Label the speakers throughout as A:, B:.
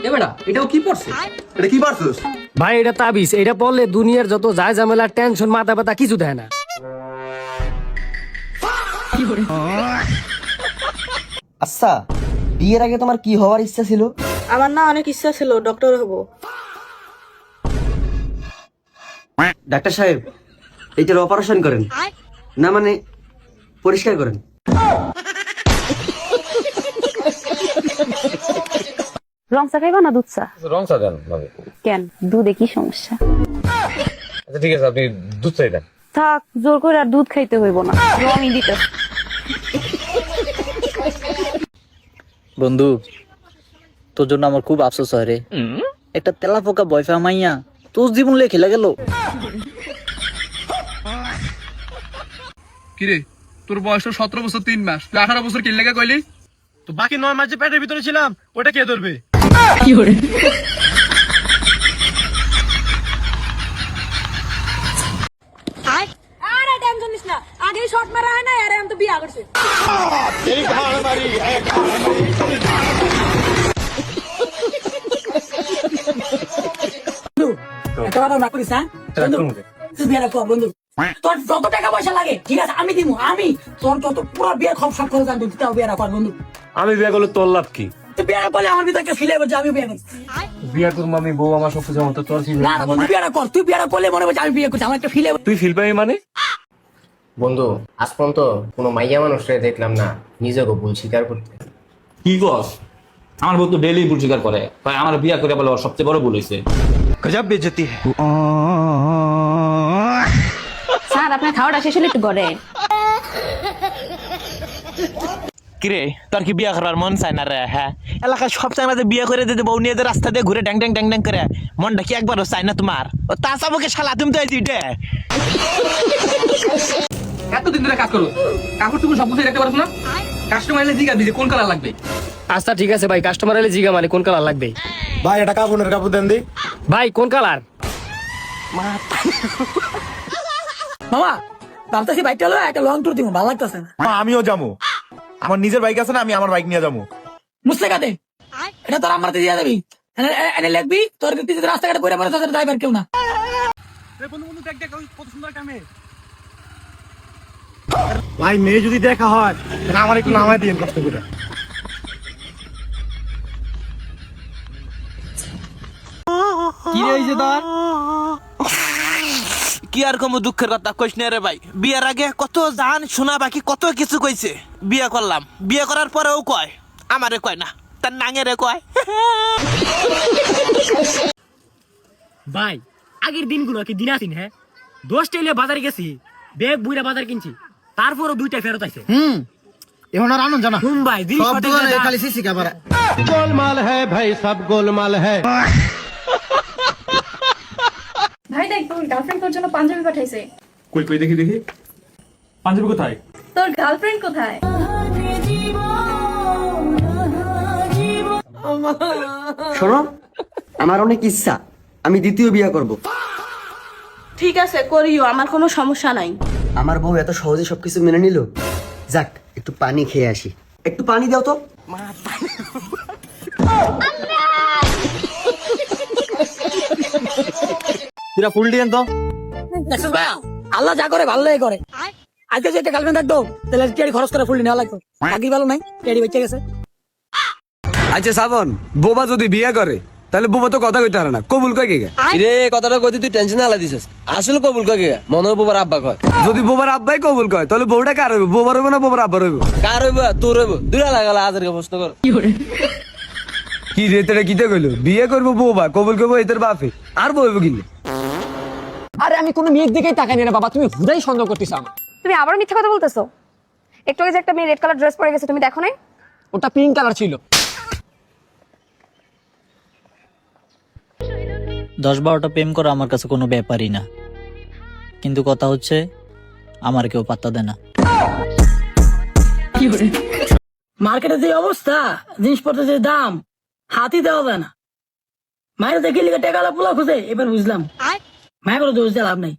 A: এ বেটা এটাও কি পড়ছে?
B: এটা কি পারছিস?
C: ভাই এটা তাবিজ, এটা পড়লে দুনিয়ার যত যায় ঝামেলা টেনশন মাথা ব্যথা কিছু দেয় না।
D: আচ্ছা, বিয়ের আগে তোমার কি হওয়ার ইচ্ছা ছিল?
E: আমার না অনেক ইচ্ছা ছিল ডক্টর হব।
D: ডাক্তার সাহেব, এইটার অপারেশন করেন না, মানে পরিষ্কার করেন।
F: রং চা খাইবা না দুধ চা?
G: রং চা দেন ভাবি।
F: কেন, দুধে কি সমস্যা?
G: আচ্ছা ঠিক আছে, আপনি দুধ চাই দেন।
F: থাক, জোর করে আর দুধ খাইতে হইব না, রঙই দিতে।
H: বন্ধু, তোর জন্য আমার খুব আফসোস হয় রে। একটা তেলাপোকা বয়ফ্রেন্ড মাইয়া তোর জীবন লিয়ে খেলে গেল।
A: কিরে তোর বয়স 17 বছর 3 মাস, তুই 18 বছর কি লেগে কইলি?
C: তো বাকি 9 মাস যে পেটের ভিতরে ছিলাম ওটা কে ধরবে?
E: আরে টেনশন নিস না, আগে শর্ট মারা হয় না, আরে আমি তো বিয়া করছি।
I: একটা কথা না করিস, হ্যাঁ বন্ধু, তুই বিয়েটা কর বন্ধু। তোর যত টাকা পয়সা লাগে ঠিক আছে আমি দিব, আমি তোর যত পুরো বিয়ে খপ সব করে জানবো, তুই বিয়েটা কর বন্ধু।
G: আমি বিয়ে করলে তোর লাভ কি?
I: তুই বিয়েটা করলে আমার ভিতরে ফিল হবে যে আমি বিয়ে করছি।
G: বিয়ে করবো আমি, বউ আমার সব কিছু মতো, তোর
I: না না বন্ধু, বিয়েটা কর, তুই বিয়েটা করলে মনে হবে যে আমি বিয়ে করছি, আমার একটা ফিল হবে।
G: তুই ফিল পাবি মানে?
J: বন্ধু, আজ পর্যন্ত কোনো মাইয়া মানুষরে দেখলাম না নিজেকে ভুল স্বীকার করতে।
K: কি কস? আমার বউ তো ডেইলি ভুল স্বীকার করে, তাই আমার বিয়া করে বলে ওর সবচেয়ে বড় ভুল হয়েছে।
B: গজব বেজতি है।
F: স্যার, আপনার খাওয়াটা শেষ হলে একটু ঘরে।
H: কিরে, তোর কি বিয়া করার মন চায় না রে? হ্যাঁ, এলাকার সব চাইনাতে বিয়ে করে দিতে বউ নিয়ে রাস্তা দিয়ে ঘুরে ড্যাং ড্যাং ড্যাং ড্যাং করে, মনটা কি একবারও চায় না তোমার? ও তা চাবকে শালা, তুমি তো এই দুইটা
A: এতদিন ধরে কাজ করো, কাপড় তুমি সব গুছিয়ে রাখতে পারছ না? কাস্টমার এলে জিজ্ঞাসা দিছে কোন কালার লাগবে।
C: আচ্ছা ঠিক আছে ভাই, কাস্টমার এলে জিগা মানে কোন কালার লাগবে?
B: ভাই এটা কাপড়ের কাপড় দেন দি।
C: ভাই কোন কালার?
I: মামা ভাবতেছি বাইকটা হলো একটা লং ট্যুর দিব, ভালো লাগতেছে না।
B: আমিও যাবো, আমার নিজের বাইক আছে না, আমি আমার বাইক নিয়ে যাবো।
I: মুস্তাকাতে এটা তোর আমার দিয়ে যাবি, এনে লিখবি তোর পিছনে রাস্তাঘাটে পড়ে পড়ে তোর ড্রাইভার কেউ না।
B: ভাই মেয়ে যদি দেখা হয় তাহলে আমার একটু নামায় দিন কষ্ট করে।
C: কি রে হইছে তোর?
H: কি আর কম দুঃখের কথা কইস না রে ভাই। বিয়ের আগে কত জান শোনা বাকি কত কিছু কইছে, বিয়ে করলাম, বিয়ে করার পরেও কয় আমারে কয় না, তার নাঙেরে কয়।
C: ভাই আগের দিনগুলো কি দিন আসিন? হ্যাঁ, 10টা এলে বাজারে গেছি, ব্যাগ বুইরা বাজার কিনছি, তারপরও 2টা ফেরত আইছে।
B: এখন আর আনন্দ জানা
C: মুম্বাই
B: সব দোকানে খালি সিসি ক্যামেরা।
G: গোলমাল হ্যায় ভাই, সব গোলমাল হ্যায়।
F: ভাই দেখ, তোর গার্লফ্রেন্ড তোর জন্য পাঞ্জাবি পাঠাইছে।
G: কই কই দেখি দেখি, পাঞ্জাবি কোথায়?
F: তোর গার্লফ্রেন্ড কোথায়?
D: শোনো, আমার অনেক ইচ্ছা, আমি দ্বিতীয় বিয়ে করব।
E: ঠিক আছে করিও, আমার কোনো সমস্যা নাই।
D: আমার বউ এত সহজে সবকিছু মেনে নিল। যাক, একটু পানি খেয়ে আসি। একটু পানি দাও তো।
B: তুই ফুল দিয়েন তো।
I: দেখছিস ভাই, আল্লাহ যা করে ভালো লাগে করে। আজকে যদি একটা গার্লফ্রেন্ড থাকতো তাহলে টিয়ারি খরচ করে ফুল নেওয়া লাগতো। চাকরি ভালো নাই, টিয়ারি বেঁচে গেছে।
C: আচ্ছা শ্রাবণ, বোবা যদি বিয়ে করে তাহলে বোবা তো কথা কইতে পারে না, কবুল কয় কে?
D: রে কথাটা কইতে তুই টেনশন আলা দিছিস, আসলে কবুল কয় কে? মনে হয় বোবার আব্বা কয়।
C: যদি বোবার আব্বাই কবুল কয় তাহলে বউটা কার হইব? বোবার হইব না বোবার আব্বার হইব?
D: কার হইব? তোর হইব। দুইটা লাগালা আজকে প্রশ্ন কর।
C: কি রে তেরা কিতে কইলো? বিয়ে করবো বোবা, কবুল করবো এদের বাপে, আর বউ হইব কিলে?
I: আরে আমি কোনো মেয়ের দিকেই তাকাই না বাবা, তুমি হুদাই সন্দেহ করতেছ আমার।
F: তুমি আবারও মিথ্যা কথা বলতেছো। একটু আগে যে একটা মেয়ে রেড কালার ড্রেস পরে গেছে, তুমি দেখো নাই?
I: ওটা পিঙ্ক কালার ছিল।
H: 10-12টা প্রেম করা আমার কাছে কোনো ব্যাপারই না, কিন্তু কথা হচ্ছে আমার কেউ পাত্তা দেয় না।
I: মার্কেটে যে অবস্থা, জিনিসপত্রের যে দাম, হাতি দেওয়া যায় না। মায়ের দেখে লিখে টেকালা পোলা খুঁজে, এবার বুঝলাম মায়ের কোনো দোষ দিয়ে লাভ নাই।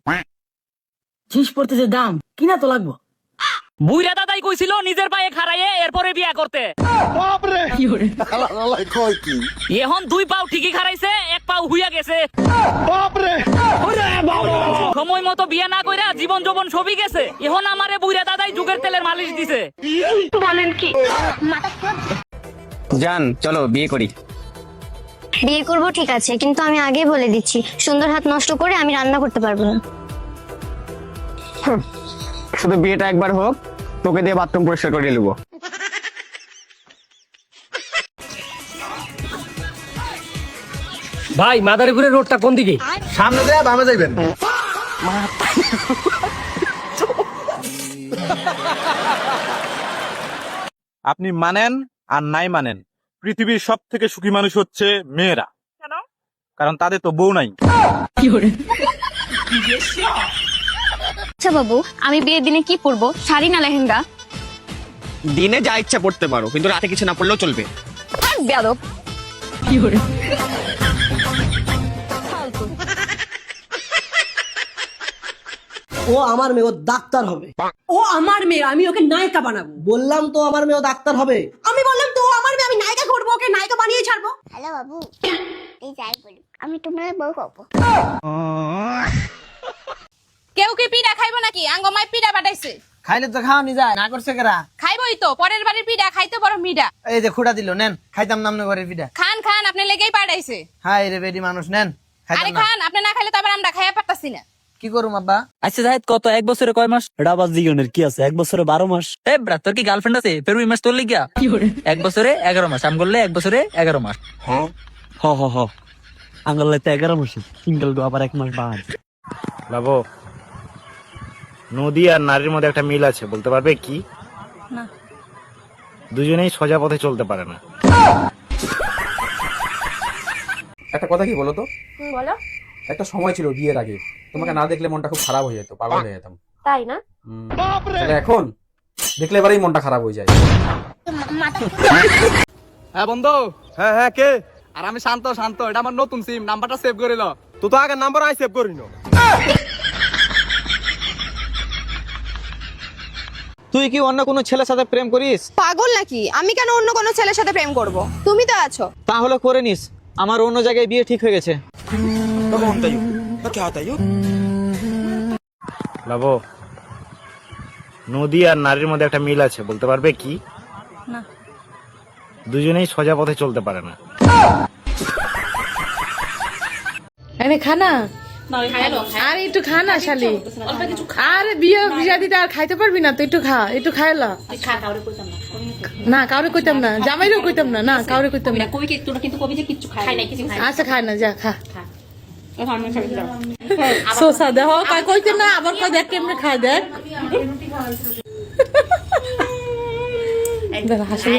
I: জিনিসপত্রের যে দাম, কিনা তো লাগবো।
C: বুইরা দাদাই কইছিল নিজের পায়ে খাড়াইয়ে এরপরে বিয়া করতে। এখন 2 পাও ঠিকই খাড়াইছে, 1 পাও হুইয়া গেছে। সময় মতো বিয়া না কইরা জীবন যৌবন সবই গেছে। এখন আমারে বুইরা দাদাই যুগের তেলের মালিশ দিছে।
F: বলেন কি?
J: জান চলো বিয়ে করি।
F: বিয়ে করব ঠিক আছে, কিন্তু আমি আগে বলে দিচ্ছি, সুন্দর হাত নষ্ট করে আমি রান্না করতে পারবো না।
J: শুধু বিয়েটা একবার হোক, তোকে দিয়ে বাথরুম পরিষ্কার করে নেবো।
C: ভাই মাদারীপুরের রোডটা কোন দিকে?
B: সামনে যায় বামে যাইবেন।
G: আপনি মানেন আর নাই মানেন, পৃথিবীর সব থেকে সুখী মানুষ হচ্ছে মেয়েরা। কারণ তাদের তো বউ নাই।
F: আচ্ছা বাবু, আমি বিয়ের দিনে কি পরবো, শাড়ি না লেহেঙ্গা?
J: দিনে যা ইচ্ছা পড়তে পারো, কিন্তু রাতে কিছু না পড়লেও চলবে।
F: বেয়াদব।
D: ও আমার মেয়ে, ও ডাক্তার হবে।
I: ও আমার মেয়ে, আমি ওকে নায়িকা বানাবো।
D: বললাম তো আমার মেয়ে ডাক্তার হবে।
I: আমি বললাম তো ও আমার মেয়ে, আমি নায়িকা করবো, ওকে নায়িকা বানিয়ে ছাড়বো।
F: হ্যালো বাবু, এই যাই বলি, আমি তোমার বউ হবো।
E: কেউ কি পিঠা খাইবো নাকি? আঙ্গমায় পিঠা পাঠাইছে।
D: খাইলে তো খাওয়া নি যায়, না করছে কেরা?
E: খাইবই তো, পরের বাড়ির পিঠা খাইতে বড় মিঠা।
D: এই যে খুঁড়া দিল, নেন খাইতাম নাম করে পিঠা।
E: খান খান, আপনি লেগেই পাঠাইছে।
D: হাই রে বেডি মানুষ, নেন
E: আরে খান, আপনি না খাইলে তো আবার আমরা খাইয়া পারতাছি না।
D: কি করুম আব্বা?
C: আচ্ছা জাহিদ, কত 1 বছরে কয় মাস? এটা আবার জীবনের কি আছে, 1 বছরে 12 মাস। এ ব্রা, তোর কি গার্লফ্রেন্ড আছে? ফের ওই মাস তোর লিগা 1 বছরে 11 মাস, আম করলে 1 বছরে 11 মাস।
B: হ আঙ্গলে তো 11 মাস, সিঙ্গেল গো আবার 1 মাস বাদ। লাভো, নদী আর নারীর মধ্যে একটা মিল আছে, বলতে পারবে কি?
F: না।
B: দুজনেই সোজা পথে চলতে পারে না।
A: একটা কথা কি বলো তো,
F: বলো।
A: একটা সময় ছিল বিয়ের আগে তোমাকে না দেখলে মনটা খুব খারাপ হয়ে যেত, পাগল হয়ে যেতাম।
F: তাই না?
A: তাহলে এখন দেখলে এবারেই মনটা খারাপ হয়ে যায়।
B: হ্যাঁ বন্ধু। হ্যাঁ কে? আর আমি শান্ত, এটা আমার নতুন সিম, নাম্বারটা সেভ করে লো। তো আগে নাম্বার আই সেভ করিনো।
H: তুই কি অন্য কোনো ছেলের সাথে প্রেম করিস?
E: পাগল নাকি? আমি কেন অন্য কোনো ছেলের সাথে প্রেম করব? তুমি তো আছো।
H: তাহলে করে নিস, আমার অন্য জায়গায় বিয়ে ঠিক হয়ে গেছে।
B: লাভো, নদী আর নারীর মধ্যে একটা মিল আছে, বলতে পারবে কি?
F: না।
B: দুজনেই সোজা পথে চলতে পারে না।
I: আরে খানা, আরে একটু খা না শালি। আরে বিয়ে দিতে আর খাইতে পারবি না তো, একটু খা, একটু খাইলা। না কাউরে কইতাম না, জামাইরেও কইতাম না, না কাউরে কইতাম না। আচ্ছা খায় না, যা খা। সোসা দেহ কইতে না, আবার কই দেখ কেমনে খায়, দেখ হাসি।